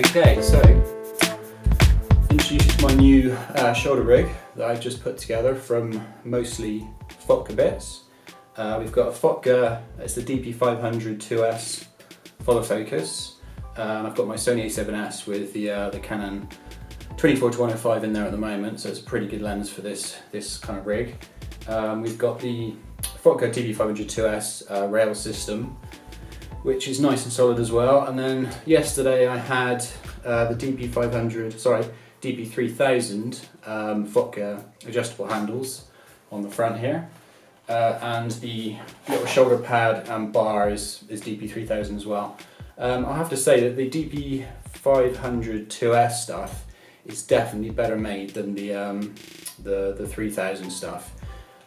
Okay, so introduce you to my new shoulder rig that I've just put together from mostly Fotga bits. We've got a Fotga, it's the DP500 2S follow focus. I've got my Sony A7s with the Canon 24-105 in there at the moment, so it's a pretty good lens for this kind of rig. We've got the Fotga DP500 2S rail system, which is nice and solid as well. And then yesterday I had the DP3000 Fotga adjustable handles on the front here, and the little shoulder pad and bar is DP3000 as well. I'll have to say that the DP500 2S stuff is definitely better made than the 3000 stuff.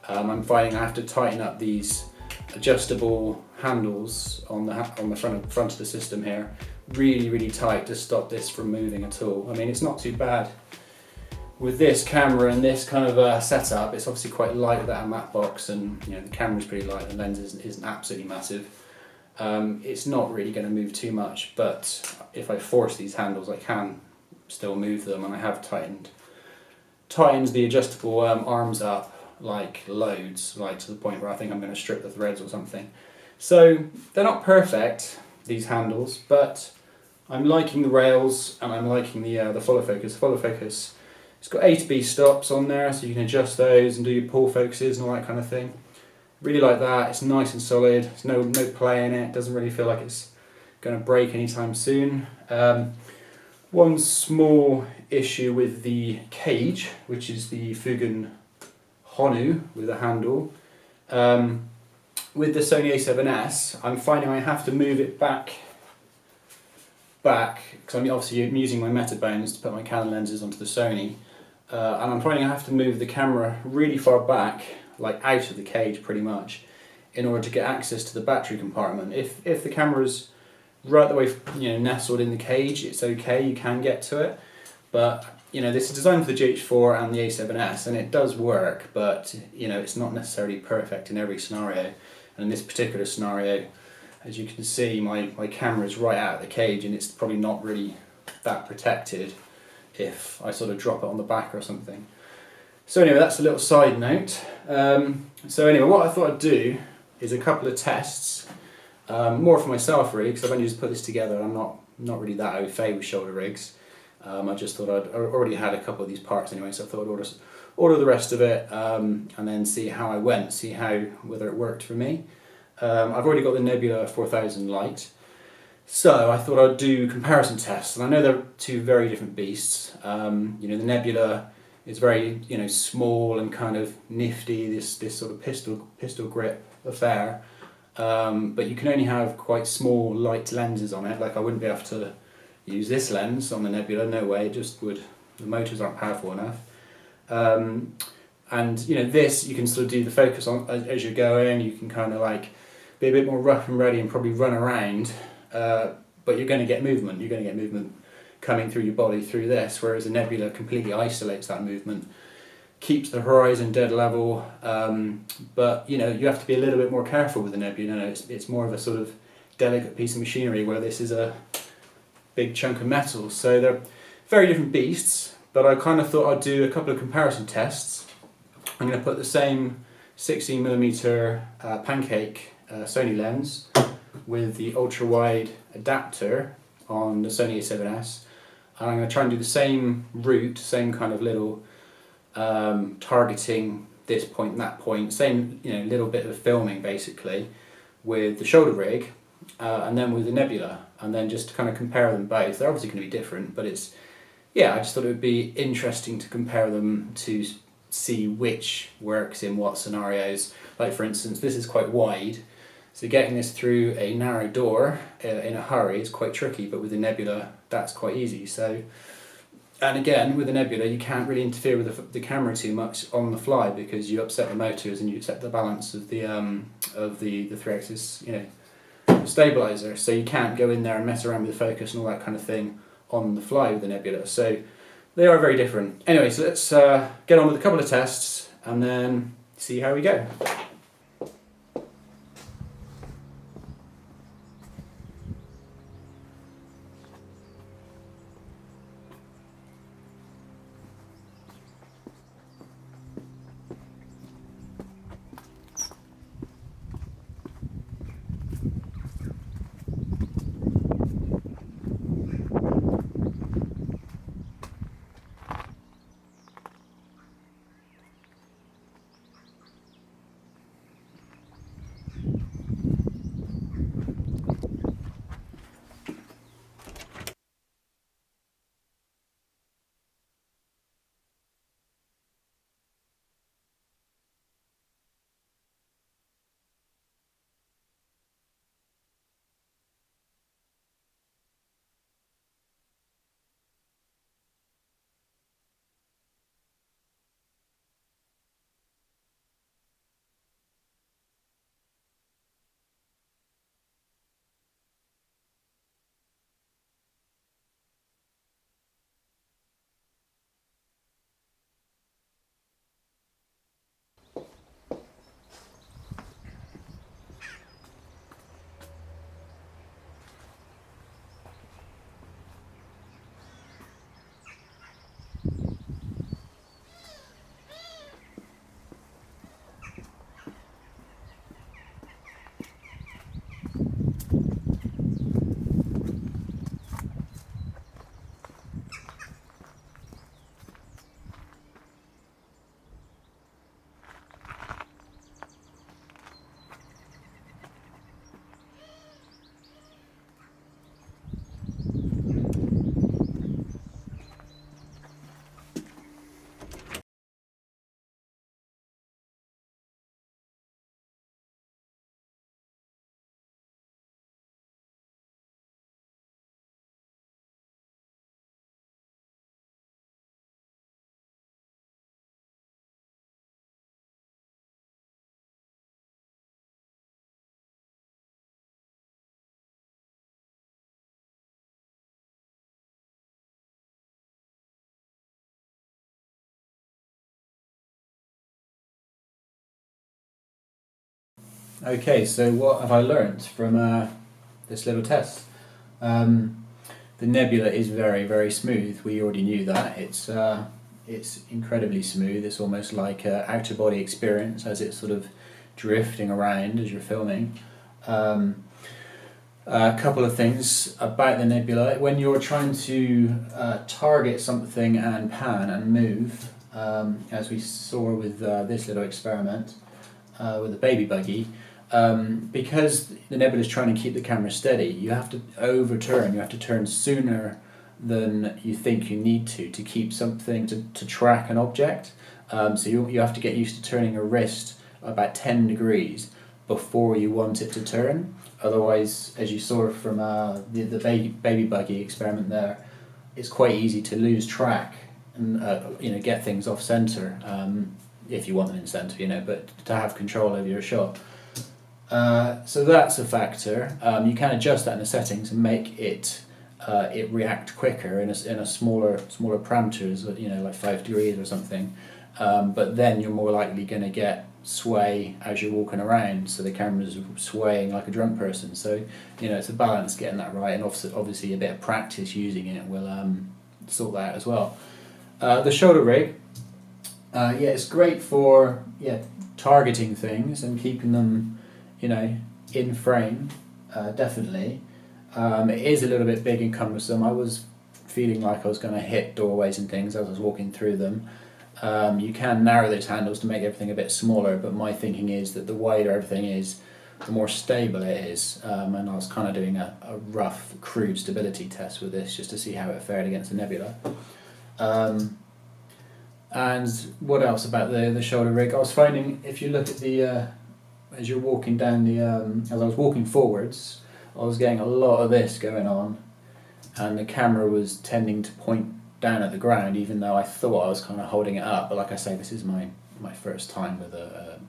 I'm finding I have to tighten up these adjustable handles on the front of the system here really tight to stop this from moving at all. I mean, it's not too bad with this camera and this kind of setup. It's obviously quite light with that matte box, and you know, the camera's pretty light, the lens isn't absolutely massive. It's not really going to move too much, but if I force these handles I can still move them, and I have tightened the adjustable arms up like loads, like to the point where I think I'm going to strip the threads or something. So they're not perfect, these handles, but I'm liking the rails and I'm liking the follow focus. Follow focus, it's got A to B stops on there, so you can adjust those and do your pull focuses and all that kind of thing. Really like that. It's nice and solid. There's no play in it. Doesn't really feel like it's going to break anytime soon. One small issue with the cage, which is the Fhugen Honu with a handle. With the Sony A7s, I'm finding I have to move it back, because I'm obviously using my Metabones to put my Canon lenses onto the Sony, and I'm finding I have to move the camera really far back, like out of the cage pretty much, in order to get access to the battery compartment. If the camera's right the way, you know, nestled in the cage, it's okay, you can get to it, but you know, this is designed for the GH4 and the A7s, and it does work, but you know, it's not necessarily perfect in every scenario. And in this particular scenario, as you can see, my camera is right out of the cage, and it's probably not really that protected if I sort of drop it on the back or something. So anyway, that's a little side note. So anyway, what I thought I'd do is a couple of tests, more for myself really, because I've only just put this together. I'm not really that au fait with shoulder rigs. I just thought I already had a couple of these parts anyway, so I thought I'd order the rest of it, and then see how I went, see whether it worked for me. I've already got the Nebula 4000 Lite, so I thought I'd do comparison tests, and I know they're two very different beasts. You know, the Nebula is very, you know, small and kind of nifty, this sort of pistol grip affair, but you can only have quite small light lenses on it. Like I wouldn't be able to use this lens on the Nebula, no way, it just would, the motors aren't powerful enough. And you know, this you can sort of do the focus on as you're going, you can kind of like be a bit more rough and ready and probably run around, but you're going to get movement coming through your body through this, whereas the Nebula completely isolates that movement, keeps the horizon dead level, but you know, you have to be a little bit more careful with the Nebula. You know, it's more of a sort of delicate piece of machinery, where this is a big chunk of metal, so they're very different beasts. But I kind of thought I'd do a couple of comparison tests. I'm going to put the same 16mm pancake Sony lens with the ultra wide adapter on the Sony A7s, and I'm going to try and do the same route, same kind of little targeting this point and that point, same, you know, little bit of filming basically with the shoulder rig, and then with the Nebula, and then just to kind of compare them both. They're obviously going to be different, but it's, yeah, I just thought it would be interesting to compare them to see which works in what scenarios. Like for instance, this is quite wide, so getting this through a narrow door in a hurry is quite tricky, but with the Nebula that's quite easy. So, and again, with the Nebula you can't really interfere with the camera too much on the fly, because you upset the motors and you upset the balance of the 3-axis, you know, stabilizer, so you can't go in there and mess around with the focus and all that kind of thing on the fly with the Nebula. So they are very different. Anyway, so let's get on with a couple of tests and then see how we go. Okay, so what have I learnt from this little test? The Nebula is very, very smooth. We already knew that. It's incredibly smooth. It's almost like an outer body experience as it's sort of drifting around as you're filming. A couple of things about the Nebula. When you're trying to target something and pan and move, as we saw with this little experiment with the baby buggy, because the Nebula is trying to keep the camera steady, you have to overturn, you have to turn sooner than you think you need to keep something, to track an object. So you have to get used to turning a wrist about 10 degrees before you want it to turn. Otherwise, as you saw from the baby buggy experiment there, it's quite easy to lose track and get things off center if you want them in center, but to have control over your shot. So that's a factor. You can adjust that in the settings and make it react quicker in a smaller parameters, like 5 degrees or something. But then you're more likely going to get sway as you're walking around, so the camera's swaying like a drunk person. So it's a balance getting that right, and obviously a bit of practice using it will sort that out as well. The shoulder rig, it's great for targeting things and keeping them in frame, definitely. It is a little bit big and cumbersome. I was feeling like I was going to hit doorways and things as I was walking through them. You can narrow those handles to make everything a bit smaller, but my thinking is that the wider everything is, the more stable it is. And I was kind of doing a rough, crude stability test with this just to see how it fared against the Nebula. And what else about the shoulder rig? I was finding, if you look at the as you're walking down as I was walking forwards, I was getting a lot of this going on, and the camera was tending to point down at the ground, even though I thought I was kind of holding it up. But like I say, this is my first time with a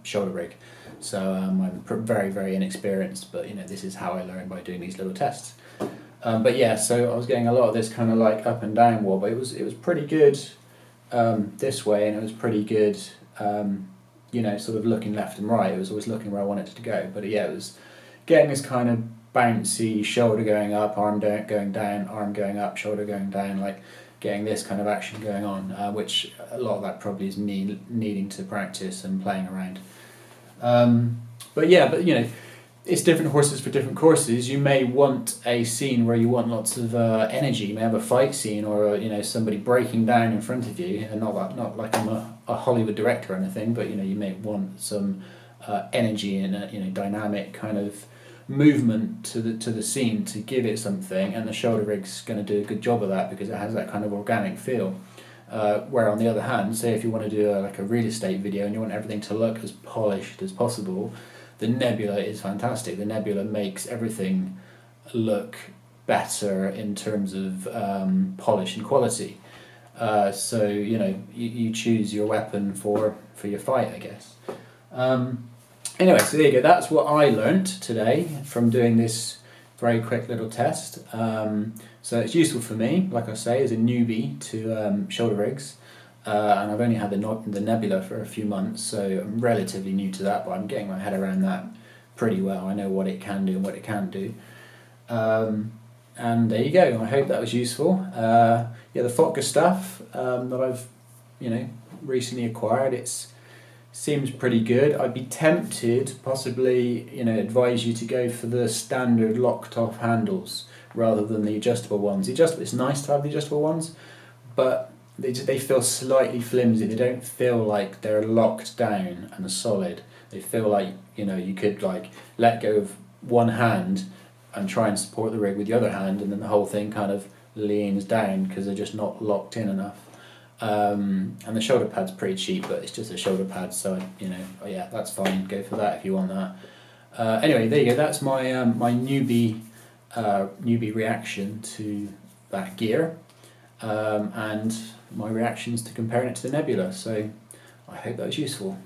shoulder rig, so I'm very, very inexperienced, but this is how I learn, by doing these little tests. But yeah, so I was getting a lot of this kind of like up and down wobble. It was pretty good this way, and it was pretty good sort of looking left and right. It was always looking where I wanted it to go. But yeah, it was getting this kind of bouncy shoulder going up, arm going down, arm going up, shoulder going down, like getting this kind of action going on, which a lot of that probably is me needing to practice and playing around. But it's different horses for different courses. You may want a scene where you want lots of energy. You may have a fight scene, or somebody breaking down in front of you, and not like I'm a Hollywood director or anything, but you may want some energy and a dynamic kind of movement to the scene to give it something, and the shoulder rig's going to do a good job of that because it has that kind of organic feel. Where on the other hand, say if you want to do a real estate video and you want everything to look as polished as possible, the Nebula is fantastic. The Nebula makes everything look better in terms of polish and quality. So you choose your weapon for your fight, I guess. Anyway, so there you go. That's what I learnt today from doing this very quick little test. So it's useful for me, like I say, as a newbie to shoulder rigs. And I've only had the Nebula for a few months, so I'm relatively new to that, but I'm getting my head around that pretty well. I know what it can do and what it can't do. And there you go. I hope that was useful. The Fotga stuff that I've recently acquired, it's seems pretty good. I'd be tempted, possibly, advise you to go for the standard locked off handles rather than the adjustable ones. It's nice to have the adjustable ones, but they feel slightly flimsy. They don't feel like they're locked down and solid. They feel like you could let go of one hand and try and support the rig with the other hand, and then the whole thing kind of leans down because they're just not locked in enough. And the shoulder pad's pretty cheap, but it's just a shoulder pad, so that's fine. Go for that if you want that. Anyway, there you go. That's my my newbie reaction to that gear, and my reactions to comparing it to the Nebula. So I hope that was useful.